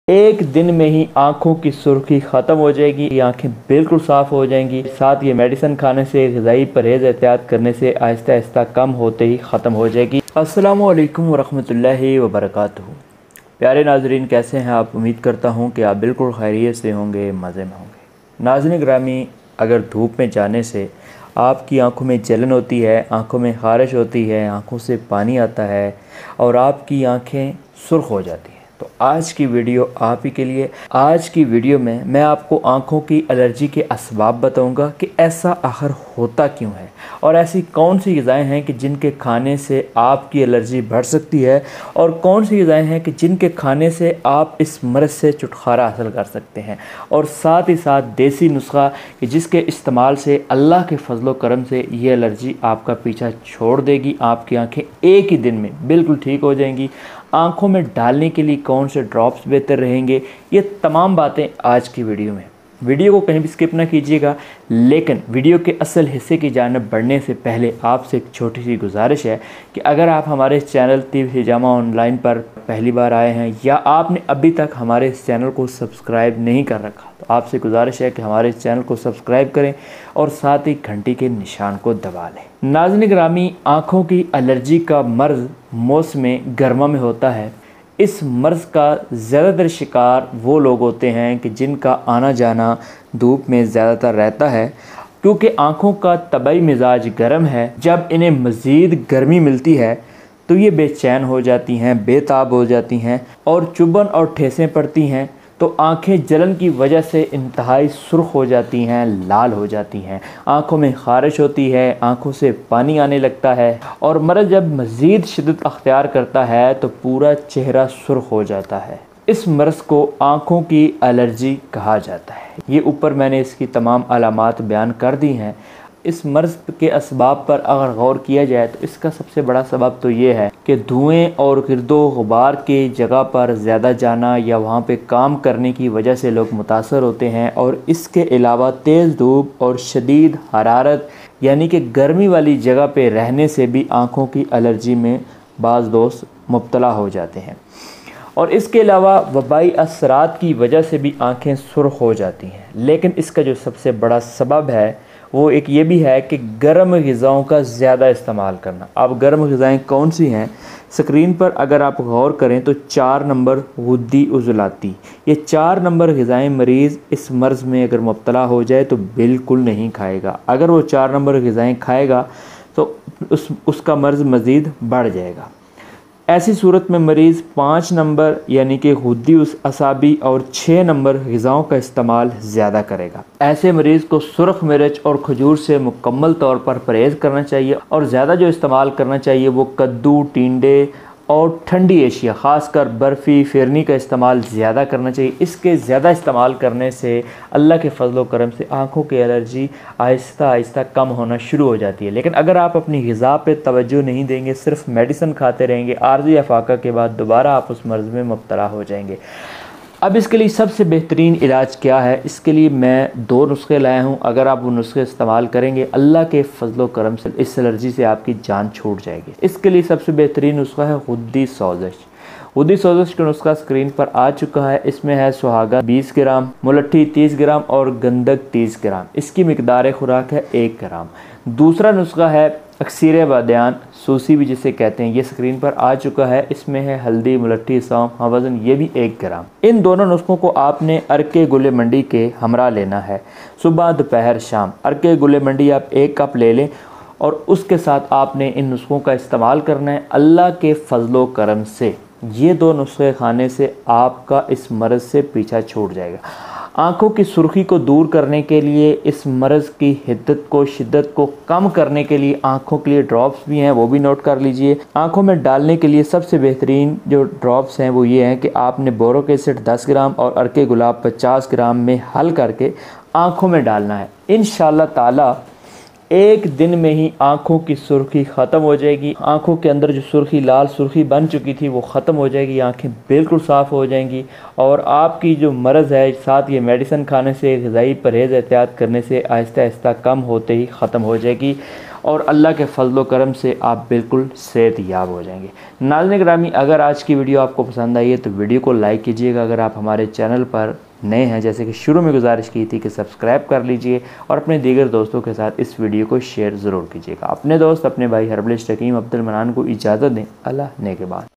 एक दिन में ही आँखों की सुर्खी ख़त्म हो जाएगी, ये आँखें बिल्कुल साफ़ हो जाएंगी। साथ ये मेडिसिन खाने से, ग़िज़ाई परहेज़ एहतियात करने से आहिस्ता आहिस्ता कम होते ही ख़त्म हो जाएगी। अस्सलामु अलैकुम वरहमतुल्लाहि वबरकातुहू। प्यारे नाज़रीन, कैसे हैं आप? उम्मीद करता हूँ कि आप बिल्कुल खैरियत से होंगे, मज़े में होंगे। नाज़रीन ग्रामी, अगर धूप में जाने से आपकी आंखों में जलन होती है, आंखों में ख़ारिश होती है, आंखों से पानी आता है और आपकी आंखें सुर्ख हो जाती हैं, तो आज की वीडियो आप ही के लिए। आज की वीडियो में मैं आपको आंखों की एलर्जी के असबाब बताऊंगा कि ऐसा आखिर होता क्यों है और ऐसी कौन सी ग़िज़ाएँ हैं कि जिनके खाने से आपकी एलर्जी बढ़ सकती है और कौन सी ग़िज़ाएँ हैं कि जिनके खाने से आप इस मर्ज़ से छुटकारा हासिल कर सकते हैं, और साथ ही साथ देसी नुस्खा कि जिसके इस्तेमाल से अल्लाह के फजलो करम से ये एलर्जी आपका पीछा छोड़ देगी। आपकी आंखें एक ही दिन में बिल्कुल ठीक हो जाएंगी। आंखों में डालने के लिए कौन से ड्रॉप्स बेहतर रहेंगे, ये तमाम बातें आज की वीडियो में। वीडियो को कहीं भी स्किप ना कीजिएगा, लेकिन वीडियो के असल हिस्से की जानिब बढ़ने से पहले आपसे एक छोटी सी गुजारिश है कि अगर आप हमारे चैनल तिब हिजामा ऑनलाइन पर पहली बार आए हैं या आपने अभी तक हमारे इस चैनल को सब्सक्राइब नहीं कर रखा, तो आपसे गुजारिश है कि हमारे इस चैनल को सब्सक्राइब करें और साथ ही घंटी के निशान को दबा लें। नाज़रीन ग्रामी, आँखों की एलर्जी का मर्ज़ मौसम गर्मा में होता है। इस मर्ज़ का ज़्यादातर शिकार वो लोग होते हैं कि जिनका आना जाना धूप में ज़्यादातर रहता है, क्योंकि आँखों का तबई मिजाज गर्म है। जब इन्हें मज़ीद गर्मी मिलती है तो ये बेचैन हो जाती हैं, बेताब हो जाती हैं और चुभन और ठेसें पड़ती हैं, तो आंखें जलन की वजह से इंतहाई सुर्ख हो जाती हैं, लाल हो जाती हैं, आंखों में ख़ारिश होती है, आंखों से पानी आने लगता है और मर्ज़ जब मज़ीद शिद्दत अख्तियार करता है तो पूरा चेहरा सुर्ख हो जाता है। इस मर्ज़ को आंखों की एलर्जी कहा जाता है। ये ऊपर मैंने इसकी तमाम अलामात बयान कर दी हैं। इस मर्ज़ के असबाब पर अगर गौर किया जाए तो इसका सबसे बड़ा सबब तो ये है कि धुएं और गिरदो गुबार के जगह पर ज़्यादा जाना या वहाँ पे काम करने की वजह से लोग मुतासर होते हैं, और इसके अलावा तेज़ धूप और शदीद हरारत यानी कि गर्मी वाली जगह पे रहने से भी आँखों की एलर्जी में बाज़ दोस्त मुब्तला हो जाते हैं। और इसके अलावा वबाई असरात की वजह से भी आँखें सुर्ख हो जाती हैं। लेकिन इसका जो सबसे बड़ा सबब है वो एक ये भी है कि गर्म ग़िज़ाओं का ज़्यादा इस्तेमाल करना। अब गर्म ग़िज़ाएँ कौन सी हैं? स्क्रीन पर अगर आप गौर करें तो 4 नंबर गुद्दी उज़लाती, ये 4 नंबर ग़िज़ाएँ मरीज़ इस मर्ज़ में अगर मुब्तला हो जाए तो बिल्कुल नहीं खाएगा। अगर वो 4 नंबर ग़िज़ाएँ खाएगा तो उसका मर्ज़ मज़ीद बढ़ जाएगा। ऐसी सूरत में मरीज़ 5 नंबर यानी कि गुद्दी असाबी और 6 नंबर ग़िज़ाओं का इस्तेमाल ज़्यादा करेगा। ऐसे मरीज़ को सुरख मिर्च और खजूर से मुकम्मल तौर पर परहेज़ करना चाहिए और ज़्यादा जो इस्तेमाल करना चाहिए वो कद्दू, टिंडे और ठंडी एशिया ख़ासकर बर्फ़ी, फिरनी का इस्तेमाल ज़्यादा करना चाहिए। इसके ज़्यादा इस्तेमाल करने से अल्लाह के फजलो करम से आँखों की एलर्जी आहिस्ता आहिस्ता कम होना शुरू हो जाती है। लेकिन अगर आप अपनी ग़िज़ा पे तवज्जो नहीं देंगे, सिर्फ मेडिसिन खाते रहेंगे, आर्ज़ी अफाका के बाद दोबारा आप उस मर्ज़ में मुब्तला हो जाएंगे। अब इसके लिए सबसे बेहतरीन इलाज क्या है? इसके लिए मैं 2 नुस्खे लाया हूँ। अगर आप वो नुस्खे इस्तेमाल करेंगे, अल्लाह के फजलो करम से इस एलर्जी से आपकी जान छूट जाएगी। इसके लिए सबसे बेहतरीन नुस्खा है गुद्दी सोज़श। गुद्दी सोज़श का नुस्खा स्क्रीन पर आ चुका है। इसमें है सुहागा 20 ग्राम, मुलट्ठी 30 ग्राम और गंधक 30 ग्राम। इसकी मिकदार खुराक है 1 ग्राम। दूसरा नुस्खा है अक्सीर बादियान, सूसी भी जिसे कहते हैं, ये स्क्रीन पर आ चुका है। इसमें है हल्दी, मुलट्ठी, सौंफ, वज़न ये भी 1 ग्राम। इन दोनों नुस्खों को आपने अरके गुले मंडी के हमरा लेना है। सुबह, दोपहर, शाम अरके गुले मंडी आप 1 कप ले लें और उसके साथ आपने इन नुस्खों का इस्तेमाल करना है। अल्लाह के फजलो करम से ये 2 नुस्खे खाने से आपका इस मर्ज़ से पीछा छूट जाएगा। आँखों की सुर्खी को दूर करने के लिए, इस मर्ज़ की शिद्दत को कम करने के लिए आँखों के लिए ड्रॉप्स भी हैं, वो भी नोट कर लीजिए। आँखों में डालने के लिए सबसे बेहतरीन जो ड्रॉप्स हैं वो ये हैं कि आपने बोरोक एसिड 10 ग्राम और अर्के गुलाब 50 ग्राम में हल करके आँखों में डालना है। इंशाअल्लाह ताला एक दिन में ही आँखों की सुर्खी ख़त्म हो जाएगी। आँखों के अंदर जो सुर्खी, लाल सुर्खी बन चुकी थी वो ख़त्म हो जाएगी, आँखें बिल्कुल साफ़ हो जाएंगी और आपकी जो मर्ज़ है, साथ ये मेडिसिन खाने से, ग़िज़ाई परहेज़ एहतियात करने से आहिस्ता आहिस्ता कम होते ही ख़त्म हो जाएगी। और अल्लाह के फजल करम से आप बिल्कुल सेहत याब हो जाएंगे। नाज़रीन ग्रामी, अगर आज की वीडियो आपको पसंद आई है तो वीडियो को लाइक कीजिएगा। अगर आप हमारे चैनल पर नए हैं, जैसे कि शुरू में गुजारिश की थी कि सब्सक्राइब कर लीजिए और अपने दीगर दोस्तों के साथ इस वीडियो को शेयर ज़रूर कीजिएगा। अपने दोस्त अपने भाई हर्बलिस्ट हकीम अब्दुल मनान को इजाज़त दें। अल्लाह ने के बाद।